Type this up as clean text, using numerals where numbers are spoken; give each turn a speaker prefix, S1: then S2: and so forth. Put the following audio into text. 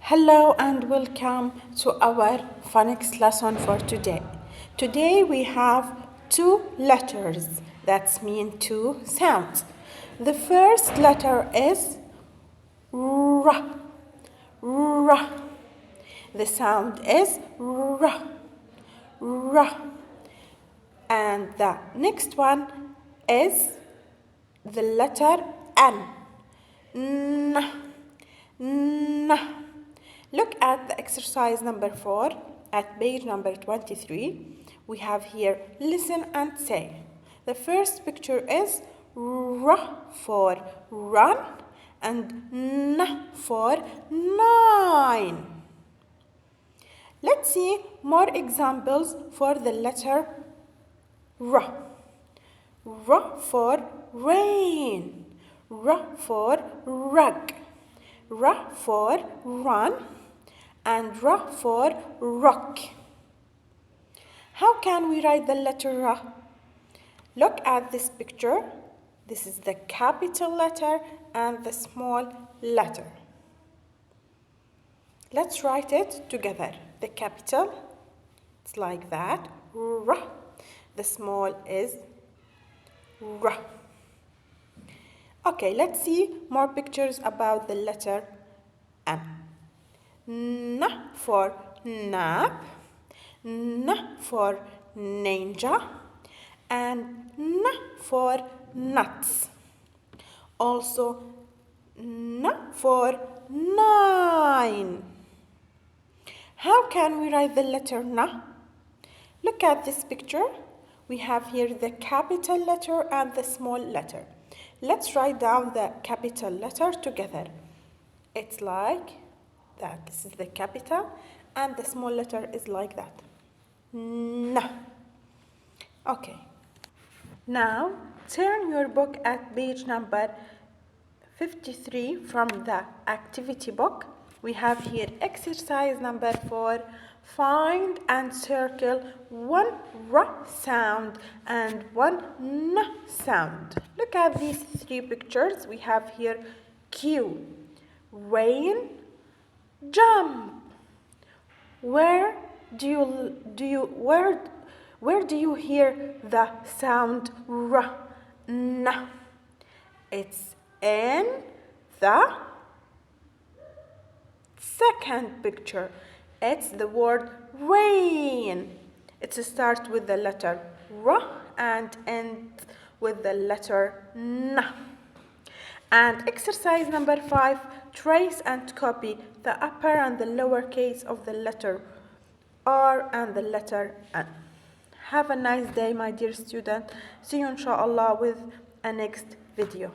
S1: Hello and welcome to our phonics lesson for today. Today we have two letters, that means two sounds. The first letter is R. R. The sound is R. R. And the next one is the letter N. N. N. Look at the exercise number 4 at page number 23. We have here listen and say. The first picture is R for run and N for 9. Let's see more examples for the letter R. R for rain. R for rug. R for run. And R for rock. How can we write the letter R? Look at this picture. This is the capital letter and the small letter. Let's write it together. The capital, it's like that, R. The small is R. Okay, let's see more pictures about the letter N. N for nap, N for ninja, and N for nuts. Also, N for 9. How can we write the letter N? Look at this picture. We have here the capital letter and the small letter. Let's write down the capital letter together. It's like that. This is the capital and the small letter is like that. N. Okay. Now turn your book at page number 53 from the activity book. We have here exercise number 4. Find and circle one R sound and one N sound. Look at these 3 pictures. We have here Q, rain, jump. Where do you hear the sound R? N. It's in the second picture. It's the word rain. It starts with the letter R and ends with the letter N. And exercise number 5, trace and copy the upper and the lower case of the letter R and the letter N. Have a nice day, my dear student. See you inshallah with a next video.